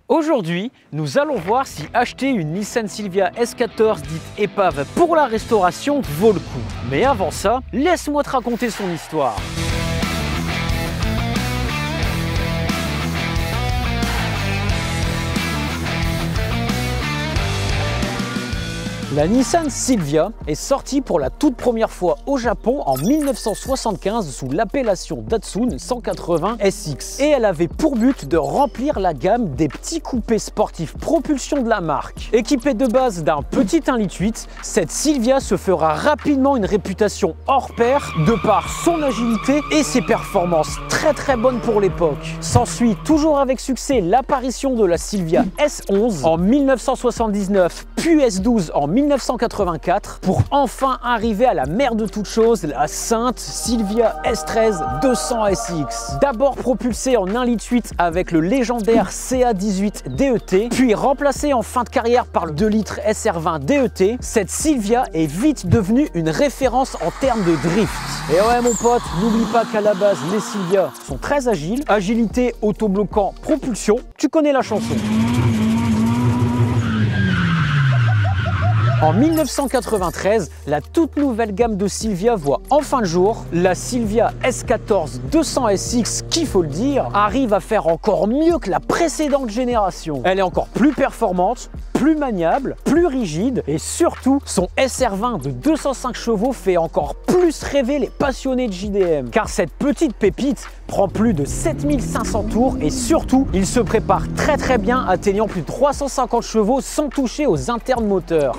Aujourd'hui, nous allons voir si acheter une Nissan Silvia S14 dite épave pour la restauration vaut le coup. Mais avant ça, laisse-moi te raconter son histoire. La Nissan Silvia est sortie pour la toute première fois au Japon en 1975 sous l'appellation Datsun 180 SX. Et elle avait pour but de remplir la gamme des petits coupés sportifs propulsion de la marque. Équipée de base d'un petit 1,8 litre, cette Silvia se fera rapidement une réputation hors pair de par son agilité et ses performances très bonnes pour l'époque. S'ensuit toujours avec succès l'apparition de la Silvia S11 en 1979 puis S12 en 1984 pour enfin arriver à la mère de toutes choses, la sainte Silvia S13 200 SX. D'abord propulsée en 1,8 litre avec le légendaire CA18 DET, puis remplacée en fin de carrière par le 2 litres SR20 DET, cette Silvia est vite devenue une référence en termes de drift. Et ouais mon pote, n'oublie pas qu'à la base les Silvia sont très agiles, agilité, autobloquant, propulsion, tu connais la chanson. En 1993, la toute nouvelle gamme de Silvia voit enfin le jour. La Silvia S14 200 SX, qu'il faut le dire, arrive à faire encore mieux que la précédente génération. Elle est encore plus performante, plus maniable, plus rigide et surtout, son SR20 de 205 chevaux fait encore plus rêver les passionnés de JDM. Car cette petite pépite prend plus de 7500 tours et surtout, il se prépare très bien atteignant plus de 350 chevaux sans toucher aux internes moteurs.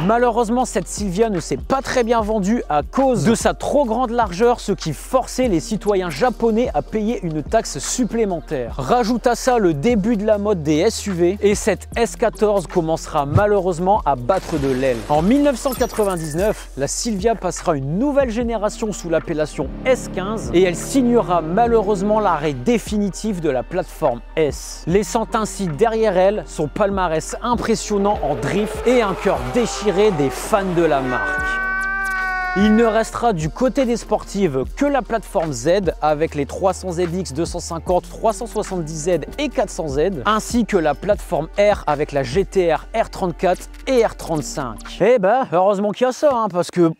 Malheureusement, cette Silvia ne s'est pas très bien vendue à cause de sa trop grande largeur, ce qui forçait les citoyens japonais à payer une taxe supplémentaire. Rajoute à ça le début de la mode des SUV et cette S14 commencera malheureusement à battre de l'aile. En 1999, la Silvia passera une nouvelle génération sous l'appellation S15 et elle signera malheureusement l'arrêt définitif de la plateforme S, laissant ainsi derrière elle son palmarès impressionnant en drift et un cœur déchiré des fans de la marque. Il ne restera du côté des sportives que la plateforme Z avec les 300ZX 250, 370Z et 400Z, ainsi que la plateforme R avec la GTR R34 et R35. Eh ben, heureusement qu'il y a ça, hein, parce que...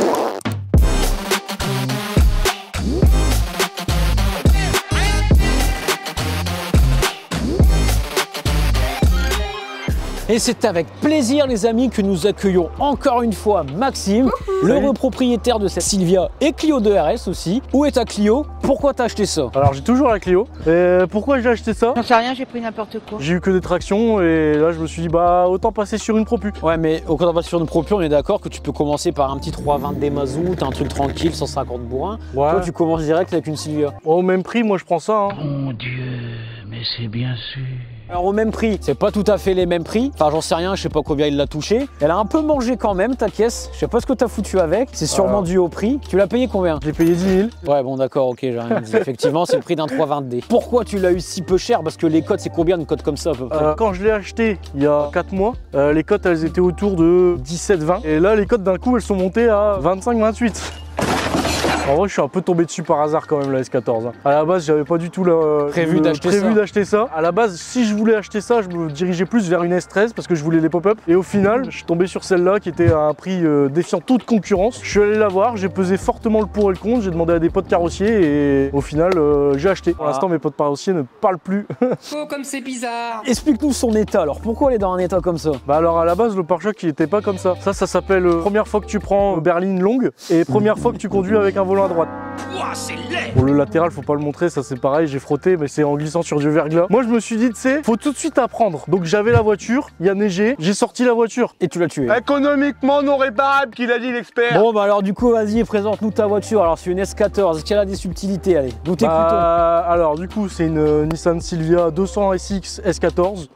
Et c'est avec plaisir les amis que nous accueillons encore une fois Maxime, le propriétaire de cette Silvia et Clio 2 RS aussi. Où est ta Clio? Pourquoi t'as acheté ça? Alors j'ai toujours la Clio. Et pourquoi j'ai acheté ça? J'en sais rien, j'ai pris n'importe quoi. J'ai eu que des tractions et là je me suis dit bah autant passer sur une Propu. Ouais mais quand on va sur une Propu on est d'accord que tu peux commencer par un petit 320D mazout, un truc tranquille, 150 bourrins. Ouais. Toi tu commences direct avec une Silvia. Au même prix moi je prends ça. Hein. Mon Dieu, mais c'est bien sûr. Alors au même prix, c'est pas tout à fait les mêmes prix. Enfin j'en sais rien, je sais pas combien il l'a touché. Elle a un peu mangé quand même ta caisse. Je sais pas ce que t'as foutu avec. C'est sûrement dû au prix. Tu l'as payé combien? J'ai payé 10 000. Ouais bon d'accord, ok, j'ai rien dit. Effectivement c'est le prix d'un 320D. Pourquoi tu l'as eu si peu cher? Parce que les cotes c'est combien de cotes comme ça à peu près? Quand je l'ai acheté il y a 4 mois, les cotes elles étaient autour de 17-20. Et là les cotes d'un coup elles sont montées à 25-28. En vrai, je suis un peu tombé dessus par hasard quand même la S14. À la base, j'avais pas du tout prévu d'acheter ça. À la base, si je voulais acheter ça, je me dirigeais plus vers une S13 parce que je voulais les pop-up. Et au final, je suis tombé sur celle-là qui était à un prix défiant toute concurrence. Je suis allé la voir, j'ai pesé fortement le pour et le contre. J'ai demandé à des potes carrossiers et au final, j'ai acheté. Pour l'instant, mes potes carrossiers ne parlent plus. Oh, comme c'est bizarre. Explique-nous son état alors. Pourquoi elle est dans un état comme ça? Bah alors à la base, le pare-choc il était pas comme ça. Ça s'appelle première fois que tu prends berline longue et première fois que tu conduis avec un volant à droite. Bon, le latéral, faut pas le montrer, ça c'est pareil, j'ai frotté, mais c'est en glissant sur du verglas. Moi je me suis dit, tu sais, faut tout de suite apprendre. Donc j'avais la voiture, il y a neigé, j'ai sorti la voiture. Et tu l'as tué. Économiquement non réparable, qu'il a dit l'expert. Bon bah alors du coup, vas-y, présente-nous ta voiture. Alors c'est une S14, est-ce qu'elle a des subtilités? Allez, nous t'écoutons. Alors du coup, c'est une Nissan Silvia 200 SX S14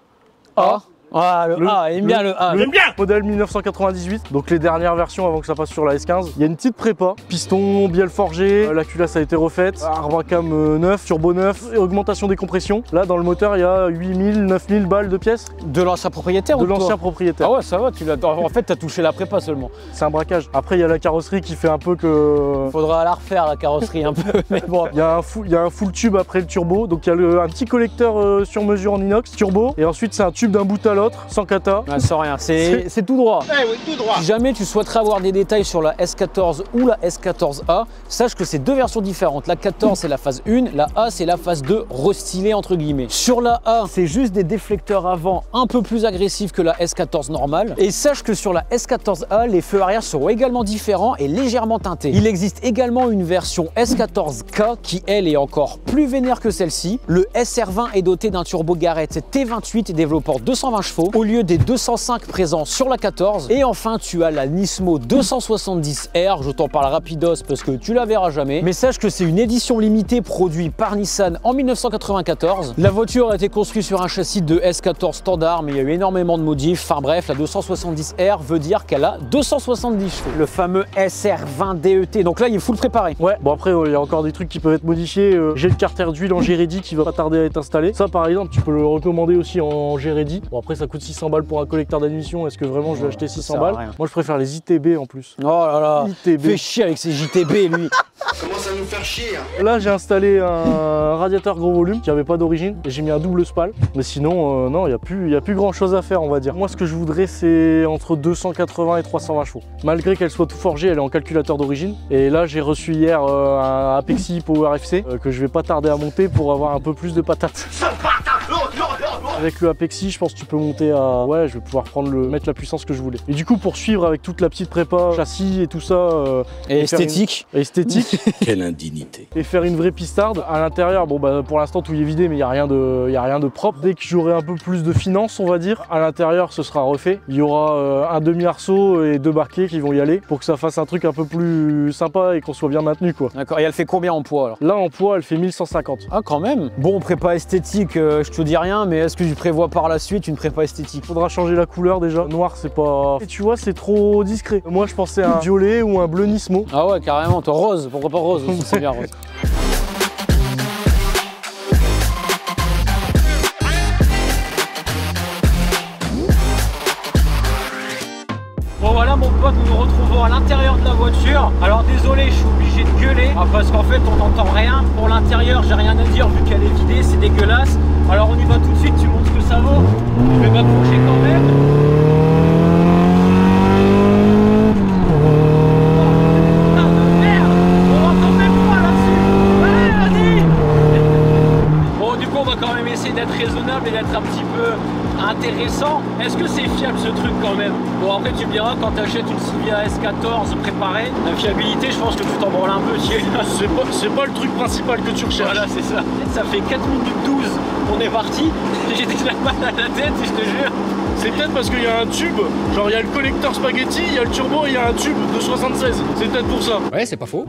A. Ah, le A, il aime bien le A. Le modèle 1998, donc les dernières versions avant que ça passe sur la S15. Il y a une petite prépa, piston, bielle forgée, la culasse a été refaite, arbre à cam neuf, turbo neuf, et augmentation des compressions. Là dans le moteur il y a 8000, 9000 balles de pièces. De l'ancien propriétaire De ou de l'ancien toi? propriétaire. Ah ouais, ça va, tu l'as. En fait, t'as touché la prépa seulement. C'est un braquage. Après il y a la carrosserie qui fait un peu que... Faudra la refaire, la carrosserie un peu, mais bon. Il y a un full tube après le turbo, donc il y a un petit collecteur sur mesure en inox, turbo, et ensuite c'est un tube d'un bout à l'autre, sans cata. Ah, sans rien, c'est tout droit. Eh oui, tout droit. Si jamais tu souhaiterais avoir des détails sur la S14 ou la S14A, sache que c'est deux versions différentes. La 14 c'est la phase 1, la A c'est la phase 2 restylée entre guillemets. Sur la A, c'est juste des déflecteurs avant un peu plus agressifs que la S14 normale. Et sache que sur la S14A, les feux arrière seront également différents et légèrement teintés. Il existe également une version S14K qui elle est encore plus vénère que celle-ci. Le SR20 est doté d'un turbo Garrett T28 développant 220 chevaux au lieu des 205 présents sur la 14. Et enfin, tu as la Nismo 270R. Je t'en parle rapidos parce que tu la verras jamais. Mais sache que c'est une édition limitée produite par Nissan en 1994. La voiture a été construite sur un châssis de S14 standard, mais il y a eu énormément de modifs. Enfin bref, la 270R veut dire qu'elle a 270 chevaux. Le fameux SR20 DET. Donc là, il est full préparé. Ouais, bon après, il y a encore des trucs qui peuvent être modifiés. J'ai le carter d'huile en G-Ready qui va pas tarder à être installé. Ça, par exemple, tu peux le recommander aussi en G-Ready. Bon, après, ça coûte 600 balles pour un collecteur d'admission. Est-ce que vraiment je vais acheter 600 balles? Moi, je préfère les ITB en plus. Oh là là, ITB. fait chier avec ses JTB, lui. Commence à nous faire chier. Hein. Là, j'ai installé un radiateur gros volume qui avait pas d'origine et j'ai mis un double spal. Mais sinon, non, il y a plus grand chose à faire, on va dire. Moi, ce que je voudrais, c'est entre 280 et 320 chevaux. Malgré qu'elle soit tout forgée, elle est en calculateur d'origine. Et là, j'ai reçu hier un Apexi Power FC que je vais pas tarder à monter pour avoir un peu plus de patates. Avec le Apexi, je pense que tu peux monter à... Ouais, je vais pouvoir mettre la puissance que je voulais. Et du coup, pour suivre avec toute la petite prépa, châssis et tout ça... Et esthétique. Esthétique. Quelle indignité. Et faire une vraie pistarde. À l'intérieur, bon bah pour l'instant tout est vidé, mais il n'y a rien de propre. Dès que j'aurai un peu plus de finance, on va dire, à l'intérieur ce sera refait. Il y aura un demi-arceau et 2 barquets qui vont y aller pour que ça fasse un truc un peu plus sympa et qu'on soit bien maintenu quoi. D'accord, et elle fait combien en poids alors? Là en poids, elle fait 1150. Ah quand même. Bon, prépa esthétique, je te dis rien, mais est-ce que tu prévois par la suite une prépa esthétique? Faudra changer la couleur déjà. Noir c'est pas... Et tu vois, c'est trop discret. Moi je pensais à un violet ou un bleu Nismo. Ah ouais, carrément, toi rose, pourquoi pas rose aussi, c'est bien rose. Bon voilà mon pote, nous nous retrouvons à l'intérieur de la voiture. Alors désolé, je suis obligé de gueuler parce qu'en fait on n'entend rien. Pour l'intérieur, j'ai rien à dire vu qu'elle est vidée, c'est dégueulasse. Alors on y va tout de suite, tu montres ce que ça vaut. Je vais m'approcher quand même. D'être raisonnable et d'être un petit peu intéressant. Est-ce que c'est fiable ce truc quand même? Bon après tu me diras, quand tu achètes une Silvia S14 préparée, la fiabilité je pense que tu t'en branles un peu. C'est pas le truc principal que tu recherches. Voilà c'est ça. Ça fait 4 minutes 12, on est parti. J'ai déjà mal à la tête, je te jure. C'est peut-être parce qu'il y a un tube, genre il y a le collecteur spaghetti, il y a le turbo et il y a un tube de 76. C'est peut-être pour ça. Ouais, c'est pas faux.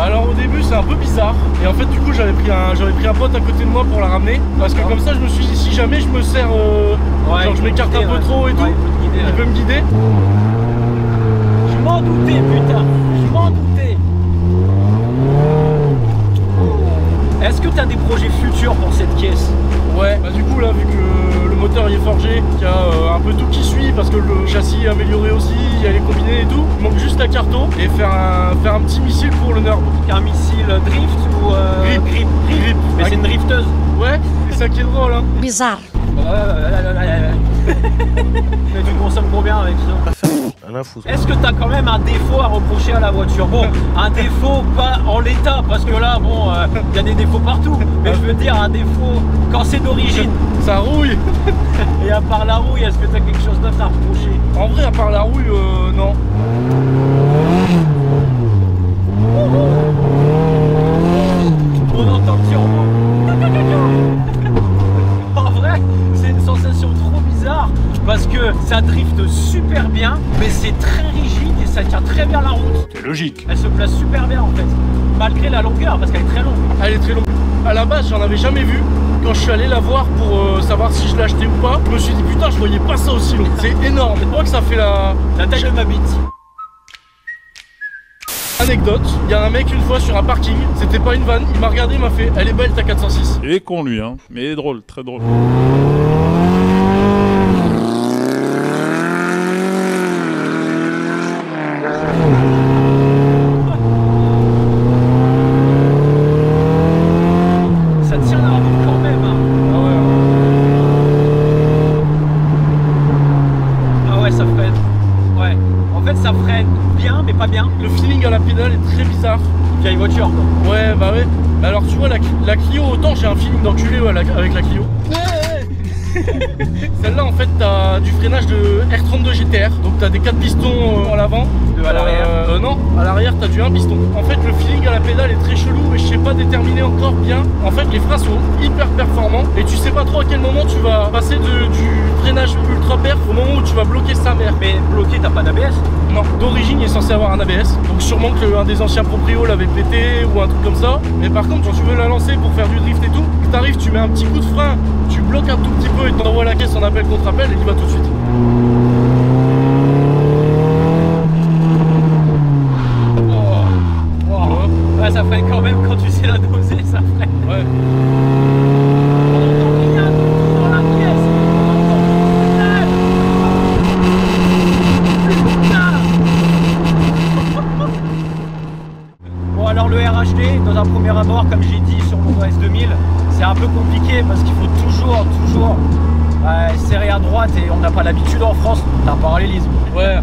Alors au début c'est un peu bizarre et en fait du coup j'avais pris un pote à côté de moi pour la ramener parce que comme ça je me suis dit si jamais je me sers genre je m'écarte un peu trop et tout, il peut me guider. Je m'en doutais putain, je m'en doutais. Est-ce que tu as des projets futurs pour cette caisse? Ouais, bah du coup là vu que le moteur il est forgé, qu'il y a un peu tout qui suit parce que le châssis est amélioré aussi, il y a les combinés et tout, il manque juste la carto et faire un petit missile pour le NURB. Un missile drift ou grip. Mais c'est une drifteuse. Ouais, c'est ça qui est drôle hein. Bizarre. Mais tu consommes combien avec ça? Est-ce que tu as quand même un défaut à reprocher à la voiture? Bon, un défaut pas en l'état, parce que là, bon, il y a des défauts partout. Mais je veux dire un défaut quand c'est d'origine. Ça rouille. Et à part la rouille, est-ce que tu as quelque chose d'autre à reprocher? En vrai, à part la rouille, non. On entend le turbo. En vrai, Ça drift super bien, mais c'est très rigide et ça tient très bien la route. C'est logique. Elle se place super bien en fait, malgré la longueur, parce qu'elle est très longue. Elle est très longue. À la base, j'en avais jamais vu. Quand je suis allé la voir pour savoir si je l'achetais ou pas, je me suis dit putain, je voyais pas ça aussi long. C'est énorme. Je crois que ça fait la taille de ma bite. Anecdote, il y a un mec une fois sur un parking, c'était pas une vanne, il m'a regardé, il m'a fait elle est belle ta 406. Il est con lui, hein, mais il est drôle, très drôle. Ça tient la route quand même, hein. Ah ouais, ça freine. Ouais, en fait ça freine bien mais pas bien. Le feeling à la pédale est très bizarre. Vieille voiture quoi. Ouais bah ouais. Alors tu vois la Clio, autant j'ai un feeling d'enculé ouais, avec la Clio. Celle-là en fait t'as du freinage de R32 GTR. Donc t'as des 4 pistons à l'avant. À l'arrière non, à l'arrière t'as du 1 piston. En fait le feeling à la pédale est très chelou et je sais pas déterminer encore bien. En fait les freins sont hyper performants et tu sais pas trop à quel moment tu vas passer du freinage ultra perf au moment où tu vas bloquer sa mère. Mais bloqué t'as pas d'ABS? Non, d'origine il est censé avoir un ABS. Donc sûrement que un des anciens proprios l'avait pété ou un truc comme ça. Mais par contre quand tu veux la lancer pour faire du drift et tout, t'arrives, tu mets un petit coup de frein, tu bloques un tout petit peu et t'envoies la caisse en appel contre appel et il va tout de suite. Ouais, ça freine quand même quand tu sais la doser, ça freine. Ouais. On entend rien dans la pièce. Bon alors le RHD, dans un premier abord, comme j'ai dit sur mon S2000, c'est un peu compliqué parce qu'il faut toujours serrer à droite et on n'a pas l'habitude en France. T'as un parallélisme. Ouais.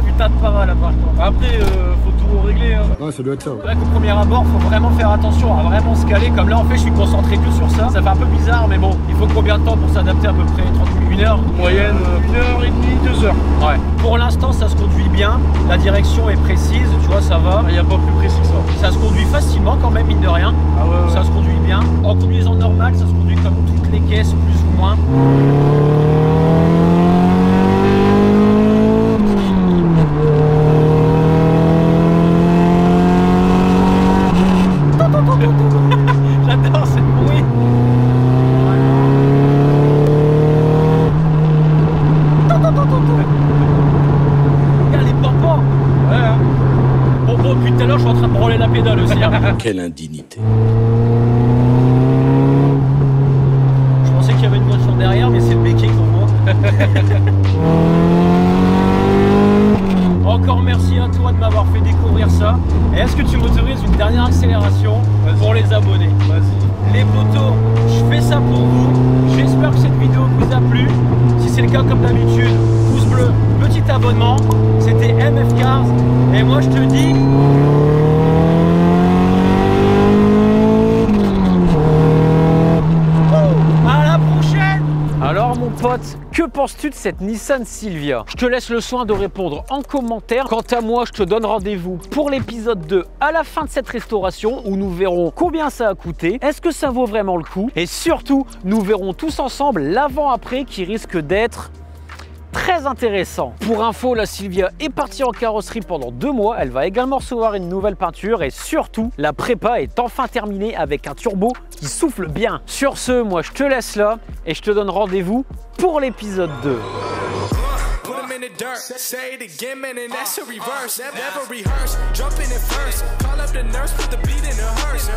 Putain de parole à part. Après faut tout régler. Hein. Ouais, ça doit être ça. C'est vrai qu'au premier abord, faut vraiment faire attention à vraiment se caler. Comme là, en fait, je suis concentré que sur ça. Ça fait un peu bizarre, mais bon, il faut combien de temps pour s'adapter? À peu près 30 minutes, 1 heure. Moyenne 1h30, 2 heures. Ouais. Pour l'instant, ça se conduit bien. La direction est précise, tu vois, ça va. Il n'y a pas plus précis que ça. Ça se conduit facilement quand même, mine de rien. Ah ouais. Ça se conduit bien. En conduisant normal, ça se conduit comme toutes les caisses, plus ou moins. J'adore ce bruit. Regarde les pompons. Ouais. Hein. Bon, depuis tout à l'heure, je suis en train de branler la pédale aussi. Hein. Quelle indignité. Je pensais qu'il y avait une voiture derrière, mais c'est le béquet pour moi. Encore merci à toi de m'avoir fait découvrir ça. Et est-ce que tu m'autorises une dernière accélération pour les abonnés? Vas-y. Les potos, je fais ça pour vous. J'espère que cette vidéo vous a plu. Si c'est le cas, comme d'habitude, pouce bleu, petit abonnement. C'était MF Cars. Et moi, je te dis... à la prochaine! Alors mon pote, que penses-tu de cette Nissan Silvia? Je te laisse le soin de répondre en commentaire. Quant à moi, je te donne rendez-vous pour l'épisode 2 à la fin de cette restauration où nous verrons combien ça a coûté, est-ce que ça vaut vraiment le coup, et surtout, nous verrons tous ensemble l'avant-après qui risque d'être très intéressant. Pour info, la Silvia est partie en carrosserie pendant 2 mois. Elle va également recevoir une nouvelle peinture et surtout, la prépa est enfin terminée avec un turbo qui souffle bien. Sur ce, moi je te laisse là et je te donne rendez-vous pour l'épisode 2. in the dirt. Say it again, man, and that's a reverse. Never rehearse. Jumping in first. Call up the nurse, put the beat in the hearse.